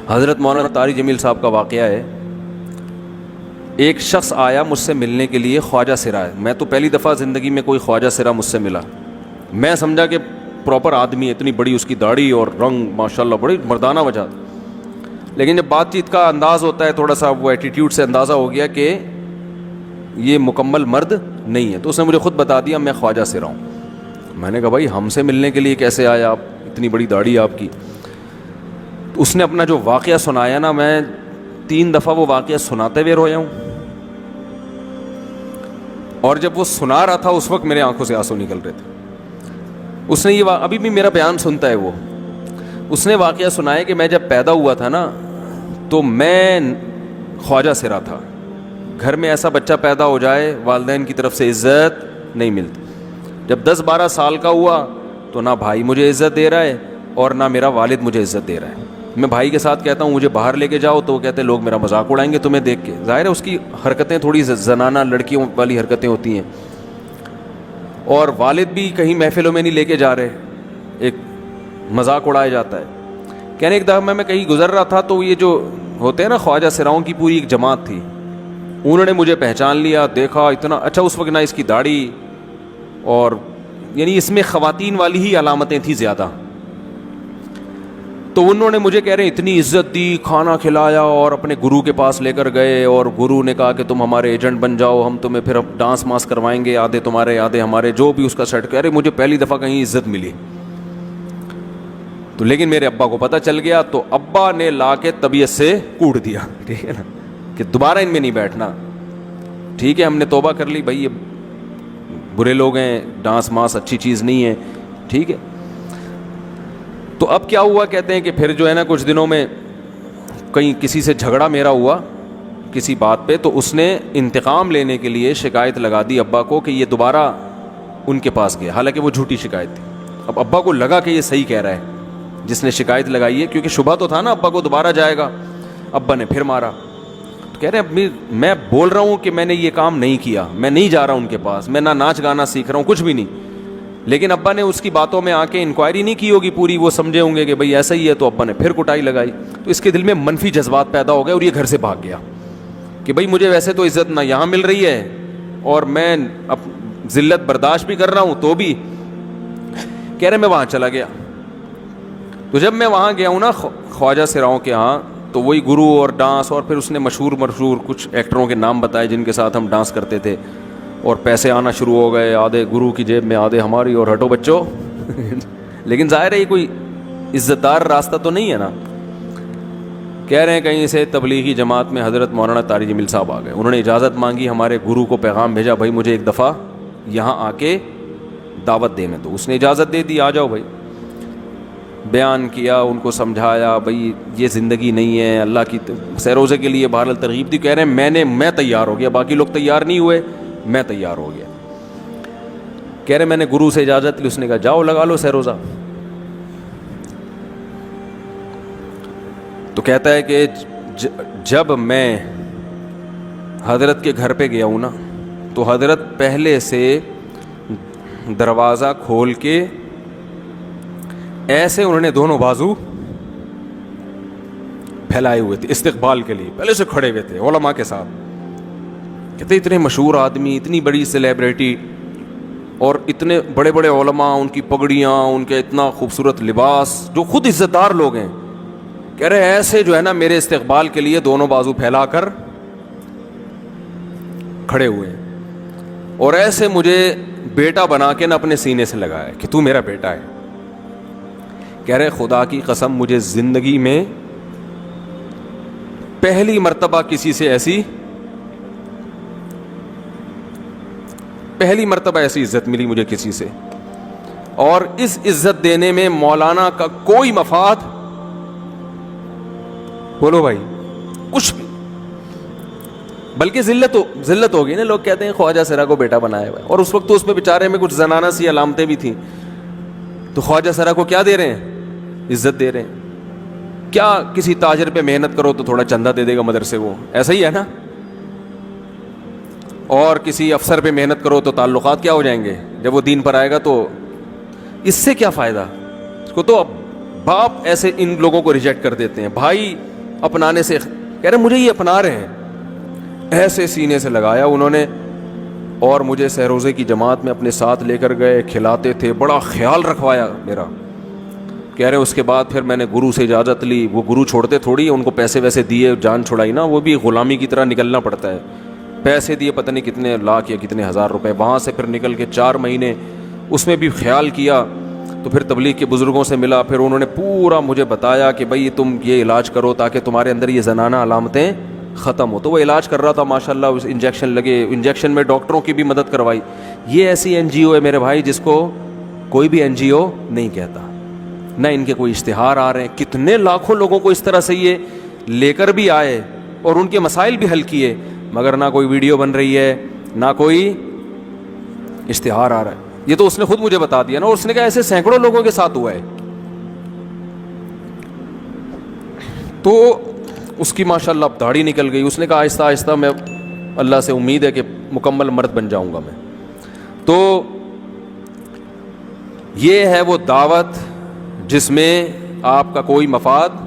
حضرت مولانا طاری جمیل صاحب کا واقعہ ہے. ایک شخص آیا مجھ سے ملنے کے لیے، خواجہ سرا ہے. میں تو پہلی دفعہ زندگی میں کوئی خواجہ سرا مجھ سے ملا. میں سمجھا کہ پراپر آدمی ہے، اتنی بڑی اس کی داڑھی اور رنگ ماشاءاللہ بڑی مردانہ وجہ. لیکن جب بات چیت کا انداز ہوتا ہے تھوڑا سا، وہ ایٹیٹیوڈ سے اندازہ ہو گیا کہ یہ مکمل مرد نہیں ہے. تو اس نے مجھے خود بتا دیا میں خواجہ سرا ہوں. میں نے کہا بھائی ہم سے ملنے کے لیے کیسے آیا آپ، اتنی بڑی داڑھی آپ کی. تو اس نے اپنا جو واقعہ سنایا نا، میں 3 دفعہ وہ واقعہ سناتے ہوئے رویا ہوں. اور جب وہ سنا رہا تھا اس وقت میرے آنکھوں سے آنسو نکل رہے تھے. اس نے یہ ابھی بھی میرا بیان سنتا ہے. اس نے واقعہ سنایا کہ میں جب پیدا ہوا تھا نا تو میں خواجہ سرا تھا. گھر میں ایسا بچہ پیدا ہو جائے والدین کی طرف سے عزت نہیں ملتی. جب 10-12 سال کا ہوا تو نہ بھائی مجھے عزت دے رہا ہے اور نہ میرا والد مجھے عزت دے رہا ہے. میں بھائی کے ساتھ کہتا ہوں مجھے باہر لے کے جاؤ تو وہ کہتے ہیں لوگ میرا مذاق اڑائیں گے تمہیں دیکھ کے. ظاہر ہے اس کی حرکتیں تھوڑی زنانہ لڑکیوں والی حرکتیں ہوتی ہیں. اور والد بھی کہیں محفلوں میں نہیں لے کے جا رہے، ایک مذاق اڑایا جاتا ہے. کہنے ایک دفعہ میں کہیں گزر رہا تھا تو یہ جو ہوتے ہیں نا خواجہ سراؤں کی پوری ایک جماعت تھی، انہوں نے مجھے پہچان لیا، دیکھا اتنا اچھا. اس وقت نہ اس کی داڑھی اور یعنی اس میں خواتین والی ہی علامتیں تھیں زیادہ. تو انہوں نے مجھے کہہ رہے ہیں اتنی عزت دی، کھانا کھلایا اور اپنے گرو کے پاس لے کر گئے. اور گرو نے کہا کہ تم ہمارے ایجنٹ بن جاؤ، ہم تمہیں پھر ڈانس ماس کروائیں گے، آدھے تمہارے آدھے ہمارے، جو بھی اس کا سیٹ. کہہ رہے مجھے پہلی دفعہ کہیں عزت ملی. تو لیکن میرے ابا کو پتہ چل گیا تو ابا نے لا کے طبیعت سے کوٹ دیا، ٹھیک ہے نا، کہ دوبارہ ان میں نہیں بیٹھنا. ٹھیک ہے ہم نے توبہ کر لی بھائی، یہ برے لوگ ہیں، ڈانس ماس اچھی چیز نہیں ہے، ٹھیک ہے. تو اب کیا ہوا، کہتے ہیں کہ پھر جو ہے نا کچھ دنوں میں کہیں کسی سے جھگڑا میرا ہوا کسی بات پہ، تو اس نے انتقام لینے کے لیے شکایت لگا دی ابا کو کہ یہ دوبارہ ان کے پاس گیا، حالانکہ وہ جھوٹی شکایت تھی. اب ابا کو لگا کہ یہ صحیح کہہ رہا ہے جس نے شکایت لگائی ہے، کیونکہ شبہ تو تھا نا ابا کو دوبارہ جائے گا. ابا نے پھر مارا. تو کہہ رہے ہیں میں بول رہا ہوں کہ میں نے یہ کام نہیں کیا، میں نہیں جا رہا ان کے پاس، میں نہ ناچ گانا سیکھ رہا ہوں، کچھ بھی نہیں. لیکن ابا نے اس کی باتوں میں آ کے انکوائری نہیں کی ہوگی پوری، وہ سمجھے ہوں گے کہ بھئی ایسا ہی ہے. تو ابا نے پھر کٹائی لگائی. تو اس کے دل میں منفی جذبات پیدا ہو گئے اور یہ گھر سے بھاگ گیا کہ بھئی مجھے ویسے تو عزت نہ یہاں مل رہی ہے اور میں ذلت برداشت بھی کر رہا ہوں تو بھی. کہہ رہے میں وہاں چلا گیا. تو جب میں وہاں گیا ہوں نا خواجہ سراؤں کے ہاں، تو وہی گرو اور ڈانس، اور پھر اس نے مشہور کچھ ایکٹروں کے نام بتائے جن کے ساتھ ہم ڈانس کرتے تھے، اور پیسے آنا شروع ہو گئے، آدھے گرو کی جیب میں آدھے ہماری، اور ہٹو بچوں. لیکن ظاہر ہے یہ کوئی عزت دار راستہ تو نہیں ہے نا. کہہ رہے ہیں کہیں سے تبلیغی جماعت میں حضرت مولانا طاری جمیل صاحب آ گئے. انہوں نے اجازت مانگی، ہمارے گرو کو پیغام بھیجا بھائی مجھے ایک دفعہ یہاں آ کے دعوت دینے دو. اس نے اجازت دے دی، آ جاؤ بھائی. بیان کیا، ان کو سمجھایا بھائی یہ زندگی نہیں ہے، اللہ کی سیروزے کے لیے بہرحال ترغیب دی. کہہ رہے ہیں میں تیار ہو گیا، باقی لوگ تیار نہیں ہوئے، میں تیار ہو گیا. کہہ رہے میں نے گرو سے اجازت لی، اس نے کہا جاؤ لگا لو سیروزہ. تو کہتا ہے کہ جب میں حضرت کے گھر پہ گیا ہوں نا تو حضرت پہلے سے دروازہ کھول کے ایسے انہوں نے دونوں بازو پھیلائے ہوئے تھے استقبال کے لیے، پہلے سے کھڑے ہوئے تھے علماء کے ساتھ. کہتے اتنے مشہور آدمی، اتنی بڑی سیلیبریٹی، اور اتنے بڑے بڑے علماء، ان کی پگڑیاں، ان کے اتنا خوبصورت لباس، جو خود عزت دار لوگ ہیں. کہہ رہے ایسے جو ہے نا میرے استقبال کے لیے دونوں بازو پھیلا کر کھڑے ہوئے ہیں، اور ایسے مجھے بیٹا بنا کے نا اپنے سینے سے لگایا کہ تو میرا بیٹا ہے. کہہ رہے خدا کی قسم مجھے زندگی میں پہلی مرتبہ ایسی عزت ملی مجھے کسی سے. اور اس عزت دینے میں مولانا کا کوئی مفاد، بولو بھائی، کچھ بھی، بلکہ ذلت ہوگی نا. لوگ کہتے ہیں خواجہ سرا کو بیٹا بنایا ہوا ہے، اور اس وقت تو اس میں بیچارے میں کچھ زنانہ سی علامتیں بھی تھیں. تو خواجہ سرا کو کیا دے رہے ہیں؟ عزت دے رہے ہیں. کیا کسی تاجر پہ محنت کرو تو تھوڑا چندہ دے دے گا مدرسے کو، ایسا ہی ہے نا. اور کسی افسر پہ محنت کرو تو تعلقات کیا ہو جائیں گے جب وہ دین پر آئے گا. تو اس سے کیا فائدہ؟ اس کو تو اب باپ ایسے ان لوگوں کو ریجیکٹ کر دیتے ہیں. بھائی اپنانے سے کہہ رہے مجھے یہ اپنا رہے ہیں، ایسے سینے سے لگایا انہوں نے، اور مجھے سہروزے کی جماعت میں اپنے ساتھ لے کر گئے، کھلاتے تھے، بڑا خیال رکھوایا میرا۔ کہہ رہے اس کے بعد پھر میں نے گرو سے اجازت لی، وہ گرو چھوڑتے تھوڑی، ان کو پیسے ویسے دیے، جان چھڑائی نا، وہ بھی غلامی کی طرح نکلنا پڑتا ہے، پیسے دیے پتہ نہیں کتنے لاکھ یا کتنے ہزار روپے، وہاں سے پھر نکل کے 4 مہینے اس میں بھی خیال کیا، تو پھر تبلیغ کے بزرگوں سے ملا، پھر انہوں نے پورا مجھے بتایا کہ بھائی تم یہ علاج کرو تاکہ تمہارے اندر یہ زنانہ علامتیں ختم ہو۔ تو وہ علاج کر رہا تھا ماشاءاللہ، اس انجیکشن لگے، انجیکشن میں ڈاکٹروں کی بھی مدد کروائی۔ یہ ایسی این جی او ہے میرے بھائی جس کو کوئی بھی این جی او نہیں کہتا، نہ ان کے کوئی اشتہار آ رہے ہیں، کتنے لاکھوں لوگوں کو اس طرح سے یہ لے کر بھی آئے اور ان کے مسائل بھی حل کیے، مگر نہ کوئی ویڈیو بن رہی ہے، نہ کوئی اشتہار آ رہا ہے۔ یہ تو اس نے خود مجھے بتا دیا نا، اور اس نے کہا ایسے سینکڑوں لوگوں کے ساتھ ہوا ہے۔ تو اس کی ماشاءاللہ اب داڑھی نکل گئی، اس نے کہا آہستہ آہستہ میں اللہ سے امید ہے کہ مکمل مرد بن جاؤں گا میں۔ تو یہ ہے وہ دعوت جس میں آپ کا کوئی مفاد